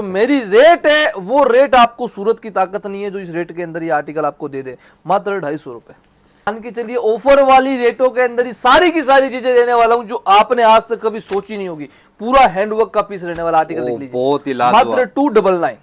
तो मेरी रेट है वो रेट आपको सूरत की ताकत नहीं है जो इस रेट के अंदर ये आर्टिकल आपको दे दे, मात्र 250 रुपए। मान के चलिए ऑफर वाली रेटों के अंदर ही सारी की सारी चीजें देने वाला हूं जो आपने आज तक कभी सोची नहीं होगी। पूरा हैंडवर्क का पीस रहने वाला आर्टिकल देख लीजिए, बहुत ही मात्र 299।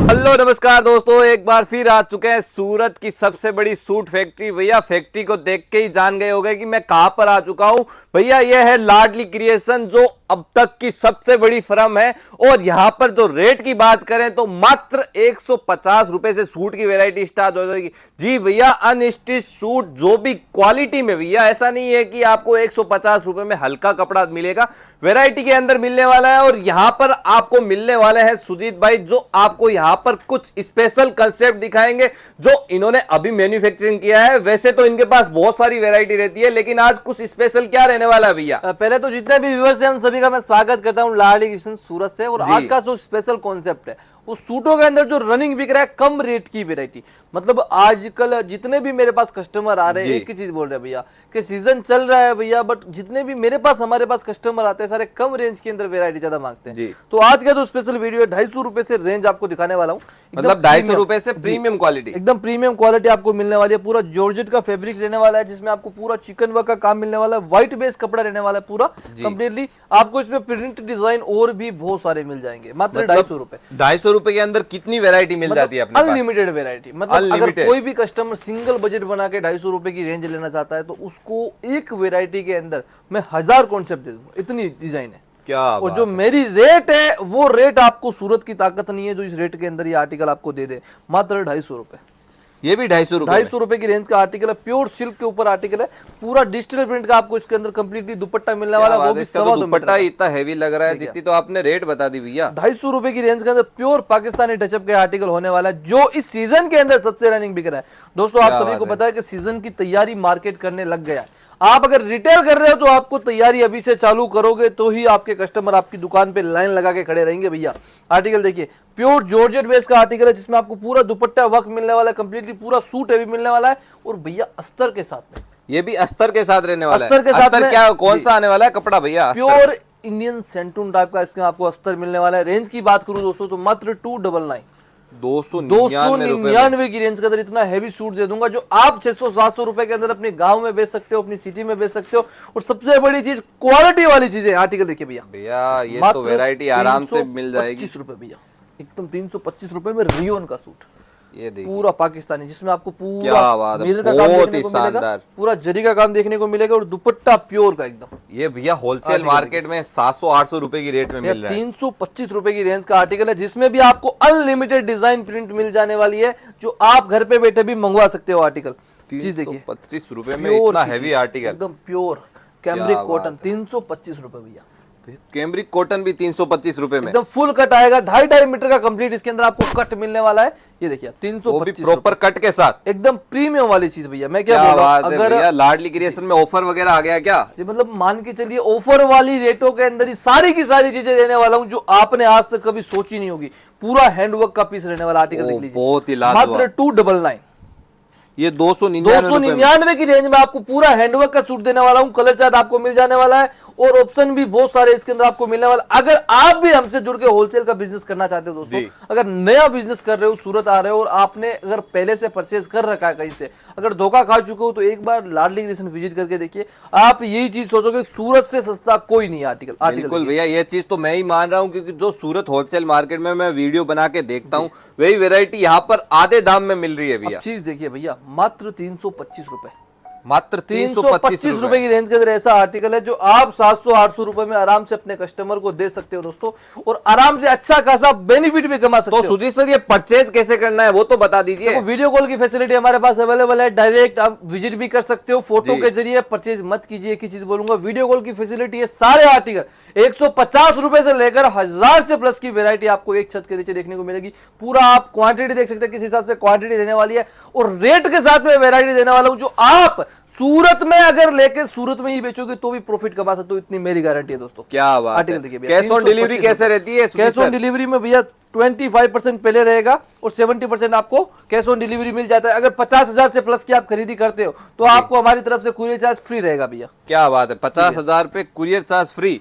हेलो नमस्कार दोस्तों, एक बार फिर आ चुके हैं सूरत की सबसे बड़ी सूट फैक्ट्री। भैया फैक्ट्री को देख के ही जान गए होंगे कि मैं कहां पर आ चुका हूं। भैया ये है लाडली क्रिएशन, जो अब तक की सबसे बड़ी फर्म है। और यहां पर जो रेट की बात करें तो मात्र 150 रुपए से सूट की वैरायटी स्टार्ट हो जाएगी। जी भैया, अनस्टिच सूट जो भी क्वालिटी में, भैया ऐसा नहीं है कि आपको 150 रुपए में हल्का कपड़ा मिलेगा, वैरायटी के अंदर मिलने वाला है। और यहां पर आपको मिलने वाले हैं सुजीत भाई, जो आपको यहां पर कुछ स्पेशल कंसेप्ट दिखाएंगे जो इन्होंने अभी मैन्युफैक्चरिंग किया है। वैसे तो इनके पास बहुत सारी वैरायटी रहती है, लेकिन आज कुछ स्पेशल क्या रहने वाला है भैया? पहले तो जितने भी व्यूअर्स हैं उन सभी का मैं स्वागत करता हूं लाडली क्रिएशन सूरत से। और आज का जो स्पेशल कॉन्सेप्ट है वो सूटों के अंदर जो रनिंग बिक रहा है कम रेट की वैरायटी। मतलब आजकल जितने भी मेरे पास कस्टमर आ रहे हैं एक ही चीज बोल रहे हैं भैया कि सीजन चल रहा है भैया, बट जितने भी हमारे पास कस्टमर आते हैं सारे कम रेंज के अंदर वैरायटी ज्यादा मांगते हैं। तो आज का जो स्पेशल वीडियो है 250 रुपए से रेंज आपको दिखाने वाला हूँ। मतलब 250 रुपए से प्रीमियम क्वालिटी, एकदम प्रीमियम क्वालिटी आपको मिलने वाली है। पूरा जॉर्जेट का फैब्रिक रहने वाला है जिसमें आपको पूरा चिकन वर्क का काम मिलने वाला है। व्हाइट बेस कपड़ा रहने वाला है पूरा कंप्लीटली। आपको इसमें प्रिंट डिजाइन और भी बहुत सारे मिल जाएंगे मात्र 250 रुपए। 250 रुपए के अंदर कितनी वैरायटी मिल जाती है अपने पास? Unlimited variety. मतलब अगर कोई भी कस्टमर सिंगल बजट बना के 250 रुपए की रेंज लेना चाहता है तो उसको एक वैरायटी के अंदर मैं 1000 कॉन्सेप्ट दे दूंगा, इतनी डिजाइन है। क्या और जो मेरी रेट है वो रेट आपको सूरत की ताकत नहीं है जो इस रेट के अंदर ये आर्टिकल आपको दे दे, मात्र 250 रुपए। ये भी 250 रुपए, 250 रुपए की रेंज का आर्टिकल है। प्योर सिल्क के ऊपर आर्टिकल है। पूरा डिजिटल प्रिंट का आपको इसके अंदर कंप्लीटली दुपट्टा मिलने वाला है। वो भी दुपट्टा इतना हैवी लग रहा है, जितनी तो आपने रेट बता दी भैया। 250 रुपए की रेंज के अंदर प्योर पाकिस्तानी टचअप के आर्टिकल होने वाला है जो इस सीजन के अंदर सबसे रनिंग बिक रहा है। दोस्तों आप सभी को पता है कि सीजन की तैयारी मार्केट करने लग गया है। आप अगर रिटेल कर रहे हो तो आपको तैयारी अभी से चालू करोगे तो ही आपके कस्टमर आपकी दुकान पे लाइन लगा के खड़े रहेंगे। भैया आर्टिकल देखिए, प्योर जॉर्जेट बेस का आर्टिकल है जिसमें आपको पूरा दुपट्टा वर्क मिलने वाला है, कंप्लीटली पूरा सूट हैवी मिलने वाला है। और भैया अस्तर के साथ में, ये भी अस्तर के साथ रहने वाला है। अस्तर के साथ अस्तर क्या, कौन सा आने वाला है कपड़ा भैया? प्योर इंडियन सेंटून टाइप का इसमें आपको अस्तर मिलने वाला है। रेंज की बात करूं दोस्तों तो मात्र 299, 299 की रेंज के अंदर इतना हैवी सूट दे दूंगा जो आप 600-700 रुपए के अंदर अपने गांव में बेच सकते हो, अपनी सिटी में बेच सकते हो। और सबसे बड़ी चीज क्वालिटी वाली चीजें आर्टिकल देखिए भैया, ये तो वैरायटी आराम से मिल जाएगी। 25 रुपए भैया, एकदम 325 रुपए में रियोन का सूट, ये देखिए पूरा पाकिस्तानी, जिसमें आपको पूरा मिरर का काम देखने को मिलेगा, पूरा जरी का काम देखने को मिलेगा और दुपट्टा प्योर का एकदम। ये भैया होलसेल मार्केट में 700-800 रुपए की रेट में मिल रहा है। 325 रुपए की रेंज का आर्टिकल है जिसमें भी आपको अनलिमिटेड डिजाइन प्रिंट मिल जाने वाली है जो आप घर पे बैठे भी मंगवा सकते हो आर्टिकल। 325 रुपए में इतना हैवी आर्टिकल, एकदम प्योर कैम्ब्रिक कॉटन, 325 रुपए भैया। कैम्ब्रिक कॉटन भी 325 रुपए में एकदम फुल कट आएगा, 2.5 मीटर का कंप्लीट इसके अंदर आपको कट मिलने वाला है। ये देखिए 325 प्रॉपर कट के साथ, एकदम प्रीमियम वाली चीज भैया। मैं क्या बोल रहा हूं, अगर लाडली क्रिएशन में ऑफर वगैरह आ गया क्या? मतलब मान के चलिए ऑफर वाली रेटों के अंदर ही सारी की सारी चीजें देने वाला हूं जो आपने आज तक कभी सोची नहीं होगी। पूरा हैंडवर्क का पीस रहने वाला आर्टिकल देख लीजिए, बहुत ही मात्र 299। ये 299 की रेंज में आपको पूरा हैंडवर्क का सूट देने वाला हूं। कलर चार्ट आपको मिल जाने वाला है और ऑप्शन भी बहुत सारे इसके अंदर आपको मिलने वाला। अगर आप भी हमसे जुड़ के होलसेल का बिजनेस करना चाहते हो दोस्तों, अगर नया बिजनेस कर रहे हो, सूरत आ रहे हो और आपने अगर पहले से परचेज कर रखा है कहीं से, अगर धोखा खा चुके हो तो एक बार लाडली क्रिएशन विजिट करके देखिए। आप यही चीज सोचोगे सूरत से सस्ता कोई नहीं आर्टिकल। बिल्कुल भैया, ये चीज तो मैं ही मान रहा हूँ, क्योंकि जो सूरत होलसेल मार्केट में मैं वीडियो बना के देखता हूँ वही वेरायटी यहाँ पर आधे दाम में मिल रही है भैया। चीज देखिए भैया, मात्र 325 रुपए, मात्र 325 रुपए की रेंज के अंदर ऐसा आर्टिकल है जो आप 700-800 रुपए में आराम से अपने कस्टमर को दे सकते हो दोस्तों, और आराम से अच्छा खासा बेनिफिट भी कमा सकते हो। तो सुजीत सर, ये परचेज कैसे करना है वो तो बता दीजिए। वीडियो कॉल की फैसिलिटी हमारे पास अवेलेबल है, डायरेक्ट आप विजिट भी कर सकते हो। फोटो के जरिए परचेज मत कीजिए, एक ही चीज बोलूंगा, वीडियो कॉल की फैसिलिटी है। सारे आर्टिकल 150 रुपए से लेकर 1000 से प्लस की वैरायटी आपको एक छत के नीचे देखने को मिलेगी। पूरा आप क्वांटिटी देख सकते हैं किस हिसाब से क्वांटिटी रहने वाली है, और रेट के साथ में वैरायटी देने वाला हूं जो आप सूरत में अगर लेके सूरत में ही बेचोगे तो भी प्रॉफिट कमा सकते हो, इतनी मेरी गारंटी है दोस्तों। क्या बात है। कैश ऑन डिलीवरी कैसे रहती है? कैश ऑन डिलीवरी में भैया 25% पहले रहेगा और 70% आपको कैश ऑन डिलीवरी मिल जाता है। अगर 50,000 से प्लस की आप खरीदी करते हो तो आपको हमारी तरफ से कुरियर चार्ज फ्री रहेगा भैया। क्या बात है, 50,000 पे कुरियर चार्ज फ्री।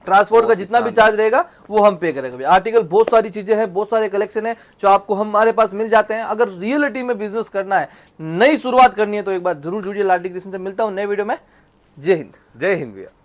ट्रांसपोर्ट का जितना भी चार्ज रहेगा वो हम पे करेंगे भैया। आर्टिकल बहुत सारी चीजें हैं, बहुत सारे कलेक्शन है जो आपको हमारे पास मिल जाते हैं। अगर रियलिटी में बिजनेस करना है, नई शुरुआत करनी है, तो एक बार जरूर जुड़िए लाडली क्रिएशन से। मिलता हूं नए वीडियो में। जय हिंद। जय हिंद भैया।